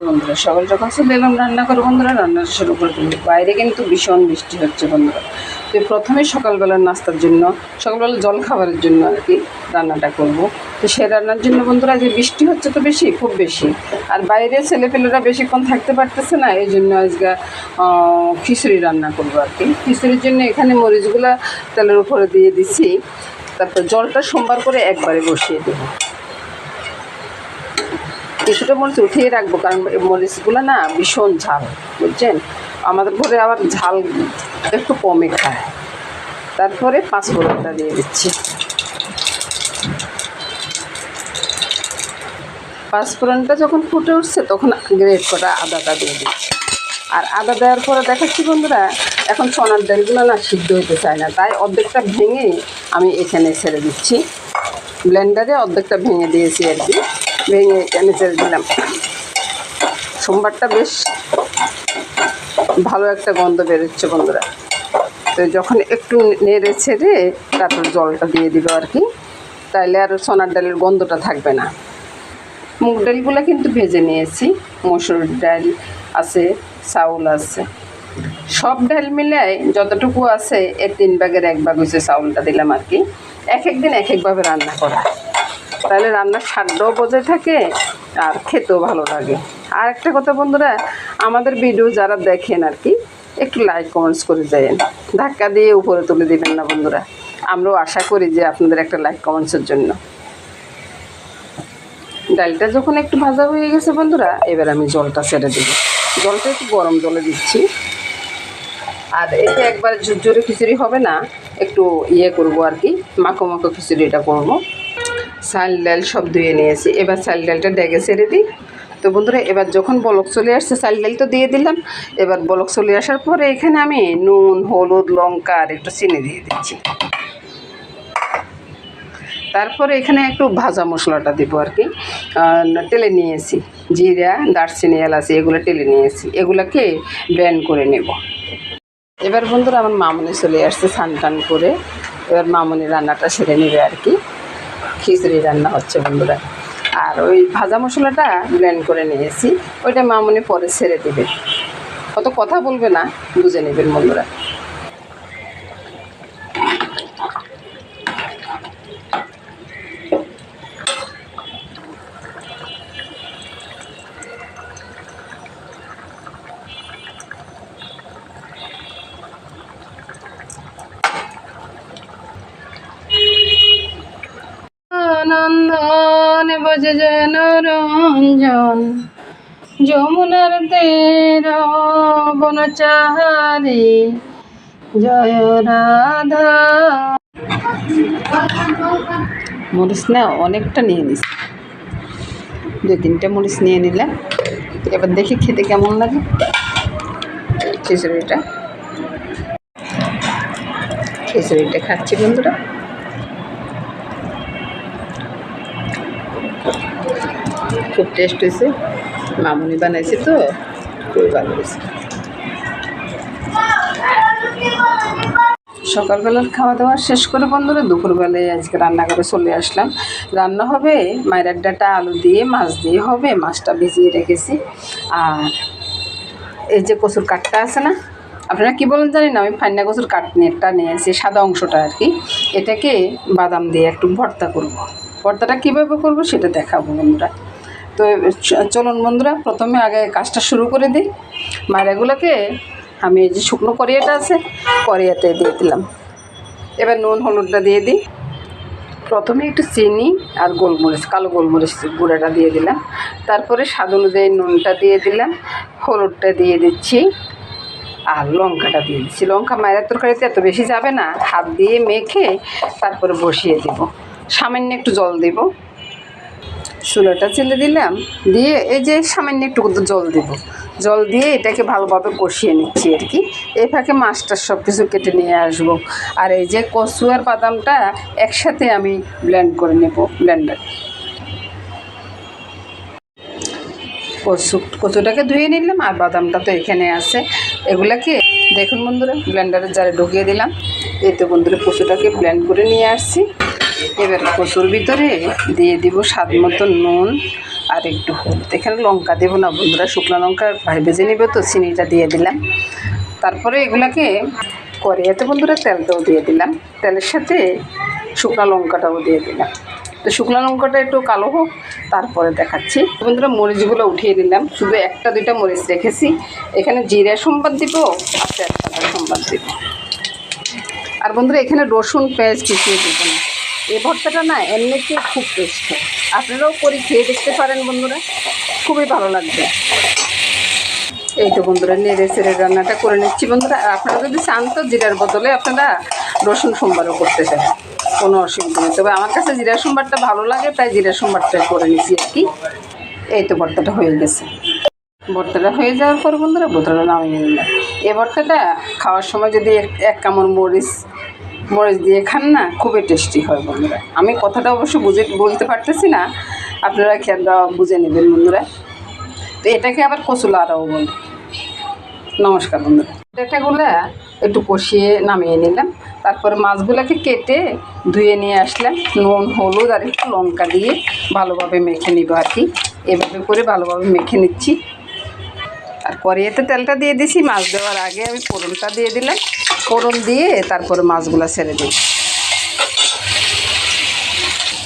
বন্ধুরা সকাল সকাল চলে এলাম রান্না করে। বন্ধুরা রান্না শুরু করে দিল। বাইরে কিন্তু ভীষণ বৃষ্টি হচ্ছে বন্ধুরা। তো প্রথমেই সকালবেলার নাস্তার জন্য, সকালবেলা জল খাবারের জন্য আর কি রান্নাটা করব। তো সে রান্নার জন্য বন্ধুরা যে বৃষ্টি হচ্ছে তো বেশি, খুব বেশি, আর বাইরে ছেলেপেলেরা বেশিক্ষণ থাকতে পারতেছে না, এই জন্য আজকে খিচুড়ি রান্না করবো আর কি। খিচুড়ির জন্য এখানে মরিচগুলা তেলের উপরে দিয়ে দিচ্ছি, তারপর জলটা সোমবার করে একবারে বসিয়ে দেবো। কিছুটা মরিচ উঠিয়ে রাখবো, কারণ মরিচগুলো না ভীষণ ঝাল, বুঝছেন। আমাদের ঘরে আবার ঝাল একটু কমে খায়। তারপরে পাঁচফোড়নটা দিয়ে দিচ্ছি। পাঁচফোড়নটা যখন ফুটে উঠছে তখন গ্রেট করা আদাটা দিয়ে দিচ্ছি। আর আদা দেওয়ার পরে দেখাচ্ছি বন্ধুরা, এখন সোনার ডালগুলো না সিদ্ধ হতে চায় না, তাই অর্ধেকটা ভেঙে আমি এখানে ছেড়ে দিচ্ছি। ব্লেন্ডারে অর্ধেকটা ভেঙে দিয়েছি আর কি, ভেঙে এখানে ছেড়ে দিলাম। সোমবারটা বেশ ভালো একটা গন্ধ বেরোচ্ছে বন্ধুরা। তো যখন একটু নেড়ে ছেড়ে তারপর জলটা দিয়ে দিব আর কি, তাইলে আর সোনার ডালের গন্ধটা থাকবে না। মুগ ডালগুলো কিন্তু ভেজে নিয়েছি, মসুর ডাল আছে, চাউল আছে, সব ডাল মিলাই যতটুকু আছে এর 3 ভাগের 1 ভাগ হচ্ছে চাউলটা দিলাম আর কি। এক একদিন এক একভাবে রান্না করা, তাহলে রান্নার স্বাদটাও বজায় থাকে আর খেতেও ভালো লাগে। আর একটা কথা বন্ধুরা, আমাদের ভিডিও যারা দেখেন আর কি, একটু লাইক কমেন্টস করে যাবেন, ধাক্কা দিয়ে উপরে তুলে দিবেন না বন্ধুরা। আমরাও আশা করি যে আপনাদের একটা লাইক কমেন্টসের জন্য। ডালটা যখন একটু ভাজা হয়ে গেছে বন্ধুরা, এবার আমি জলটা ছেড়ে দেব। জলটা একটু গরম জলে দিচ্ছি। আর এটা একবার ঝুরঝুরে খিচুড়ি হবে না, একটু করবো আর কি, মাখো মাখো খিচুড়িটা করবো। চাল ডাল সব ধুয়ে নিয়েছি, এবার চাল ডালটা ডেকে ছেড়ে দিই। তো বন্ধুরা এবার যখন বলক চলে আসছে, চাল ডাল তো দিয়ে দিলাম। এবার বলক চলে আসার পরে এখানে আমি নুন, হলুদ, লঙ্কা আর একটু চিনি দিয়ে দিচ্ছি। তারপরে এখানে একটু ভাজা মশলাটা দিব আর কি, টেলে নিয়েছি। জিরা, দারচিনি, এলাচ এগুলো টেলে নিয়েছি, এগুলোকে ব্লেন্ড করে নেব। এবার বন্ধুরা আমার মামনি চলে আসছে স্নান টান করে, এবার মামনি রান্নাটা সেরে নেবে আর কি। খিচুড়ি রান্না হচ্ছে বন্ধুরা। আর ওই ভাজা মশলাটা ব্লেন্ড করে নিয়েছি, ওইটা মামনি পরে ছেড়ে দেবে, অত কথা বলবে না, বুঝে নেবেন বন্ধুরা। নন্দন বজে যেন রঞ্জন, যমুনার তীর বনচারী, জয় রাধা। মরিচ না অনেকটা নিয়ে নিস, 2-3টা মরিচ নিয়ে নিলাম। এবার দেখি খেতে কেমন লাগে খিচুড়িটা। খিচুড়িটা খাচ্ছি বন্ধুরা, খুব টেস্ট হয়েছে, মামুনি বানাইছে তো খুবই ভালো হয়েছে। সকালবেলার খাওয়া দাওয়া শেষ করে বন্ধুরা দুপুরবেলায় আজকে রান্না করে চলে আসলাম। রান্না হবে মায়ের ডাঁটা আলু দিয়ে, মাছ দিয়ে হবে, মাছটা ভিজিয়ে রেখেছি। আর এই যে কচুর কাঠটা আছে না, আপনারা কী বলেন জানি না, আমি ফান্না কচুর কাঠটা নিয়েছি, সাদা অংশটা আর কি। এটাকে বাদাম দিয়ে একটু ভর্তা করব। ভর্তাটা কীভাবে করব সেটা দেখাবো বন্ধুরা। তো চলুন বন্ধুরা, প্রথমে আগে কাজটা শুরু করে দিই। মায়েরাগুলোকে আমি এই যে শুকনো কড়িয়াটা আছে, কড়িয়াতে দিয়ে দিলাম। এবার নুন হলুদটা দিয়ে দিই। প্রথমে একটু চিনি আর গোলমরিচ, কালো গোলমরিচ গুঁড়াটা দিয়ে দিলাম। তারপরে স্বাদ অনুযায়ী নুনটা দিয়ে দিলাম, হলুদটা দিয়ে দিচ্ছি আর লঙ্কাটা দিয়ে দিচ্ছি। লঙ্কা মায়ের তরকারিতে এত বেশি যাবে না, হাত দিয়ে মেখে তারপরে বসিয়ে দেব। সামান্য একটু জল দেব, চুলাটা চেলে দিলাম, দিয়ে এই যে সামান্য একটু জল দেব। জল দিয়ে এটাকে ভালোভাবে কষিয়ে নিচ্ছি আর কি। এই ফাঁকে মাছটা সব কিছু কেটে নিয়ে আসবো। আর এই যে কচু আর বাদামটা একসাথে আমি ব্লেন্ড করে নেব ব্লেন্ডারে। কচুটাকে ধুয়ে নিলাম আর বাদামটা তো এখানে আছে, এগুলাকে দেখুন বন্ধুরা ব্লেন্ডারের জারে ঢুকিয়ে দিলাম। এই তো বন্ধুরা কচুটাকে ব্লেন্ড করে নিয়ে আসছি। এবার কচুর ভিতরে দিয়ে দিব স্বাদ মতো নুন আর একটু হলুদ। এখানে লঙ্কা দেবো না বন্ধুরা, শুকনো লঙ্কা ভেজে নেবে তো, চিনিটা দিয়ে দিলাম। তারপরে এগুলাকে কড়াইতে বন্ধুরা তেলটাও দিয়ে দিলাম, তেলের সাথে শুকনো লঙ্কাটাও দিয়ে দিলাম। তো শুকনো লঙ্কাটা একটু কালো হোক, তারপরে দেখাচ্ছি। বন্ধুরা মরিচগুলো উঠিয়ে দিলাম, শুধু একটা দুইটা মরিচ রেখেছি। এখানে জিরা সম্বাদ দিব আর তেজপাতা সম্বাদ দিব। আর বন্ধুরা এখানে রসুন পেঁয়াজ কিছুই দিব না। এই ভর্তাটা না এমনিতে খুব টেস্ট হয়, আপনারাও করে খেয়ে দেখতে পারেন বন্ধুরা, খুবই ভালো লাগবে। এই তো বন্ধুরা নেড়ে চেড়ে রান্নাটা করে নিচ্ছি বন্ধুরা। আর আপনারা যদি চান তো জিরার বদলে আপনারা রসুন সোমবারও করতে চান, কোনো অসুবিধা নেই। তবে আমার কাছে জিরা সোমবারটা ভালো লাগে, তাই জিরা সোমবারটা করে নিচ্ছি আর কি। এই তো ভর্তাটা হয়ে গেছে। ভর্তাটা হয়ে যাওয়ার পর বন্ধুরা বোতলটা নামিয়ে নিলাম। এই ভর্তাটা খাওয়ার সময় যদি এক কামড় মরিচ দিয়ে খান না, খুবই টেস্টি হয় বন্ধুরা। আমি কথাটা অবশ্য বলতে পারতেছি না, আপনারা খেয়ালটা বুঝে নেবেন বন্ধুরা। তো এটাকে আবার কচুলারাও বলে। নমস্কার বন্ধুরা। ডাটাগুলো একটু কষিয়ে নামিয়ে নিলাম, তারপরে মাছগুলোকে কেটে ধুয়ে নিয়ে আসলাম, নুন হলুদ আর একটু লঙ্কা দিয়ে ভালোভাবে মেখে নিব আর কি। এভাবে করে ভালোভাবে মেখে নিচ্ছি। আর কড়াইতে তেলটা দিয়ে দিছি, মাছ দেওয়ার আগে আমি ফোড়নটা দিয়ে দিলাম। ফোড়ন দিয়ে তারপরে মাছগুলো ছেড়ে দিই।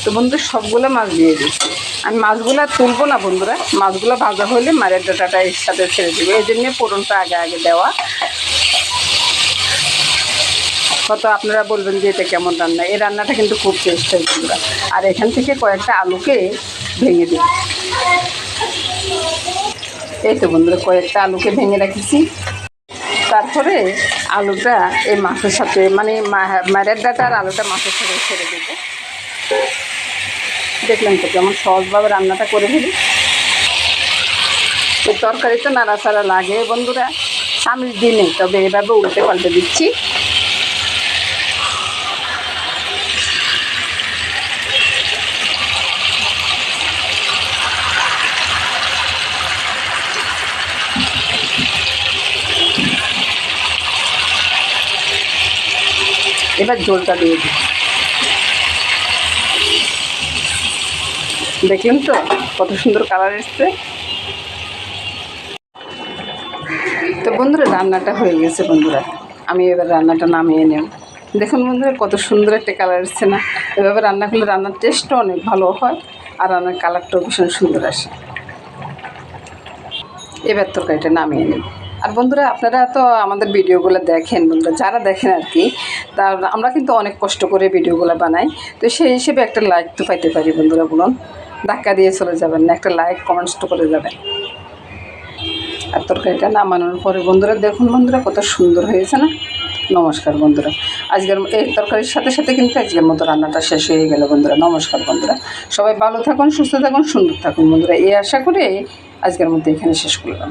তো বন্ধু সবগুলো মাছ দিয়ে দিচ্ছি। আমি মাছগুলো তুলবো না বন্ধুরা, মাছগুলো ভাজা হলে মাছের ডাঁটাটা এর সাথে ছেড়ে দেবো, এই জন্যে ফোড়নটা আগে দেওয়া। কত আপনারা বলবেন যে এটা কেমন রান্না। এই রান্নাটা কিন্তু খুব টেস্ট হয় বন্ধুরা। আর এখান থেকে কয়েকটা আলুকে ভেঙে দিই। এই তো বন্ধুরা কয়েকটা আলুকে ভেঙে রেখেছি। তারপরে আলুটা এই মাছের সাথে, মানে মায়ের ডাঁটা আর আলুটা মাছের সাথে ছেড়ে দেবো। দেখলেন তো কেমন সহজভাবে রান্নাটা করে ফেলি। এই তরকারিতে নাড়াচাড়া লাগে বন্ধুরা, স্বামীর দিনে, তবে এভাবে উল্টে পাল্টে দিচ্ছি। এবার ঝোলটা দিয়ে দিই। দেখলেন তো কত সুন্দর কালার এসছে। তো বন্ধুরা রান্নাটা হয়ে গেছে বন্ধুরা, আমি এবার রান্নাটা নামিয়ে নেব। দেখুন বন্ধুরা কত সুন্দর একটা কালার এসছে না। এভাবে রান্না করলে রান্নার টেস্টও অনেক ভালো হয়, আর রান্নার কালারটাও ভীষণ সুন্দর আসে। এবার তরকারিটা নামিয়ে নেব। আর বন্ধুরা আপনারা তো আমাদের ভিডিওগুলো দেখেন বন্ধুরা, যারা দেখেন আর কি, তা আমরা কিন্তু অনেক কষ্ট করে ভিডিওগুলো বানাই। তো সেই হিসেবে একটা লাইক তো পাইতে পারি বন্ধুরা, বলুন। ধাক্কা দিয়ে চলে যাবেন না, একটা লাইক কমেন্টস তো করে যাবেন। আর তরকারিটা নামানোর পরে বন্ধুরা দেখুন বন্ধুরা কত সুন্দর হয়েছে না। নমস্কার বন্ধুরা। আজকের এই তরকারির সাথে সাথে কিন্তু আজকের মতো রান্নাটা শেষ হয়ে গেল বন্ধুরা। নমস্কার বন্ধুরা, সবাই ভালো থাকুন, সুস্থ থাকুন, সুন্দর থাকুন বন্ধুরা, এই আশা করে আজকের মতো এখানে শেষ করলাম।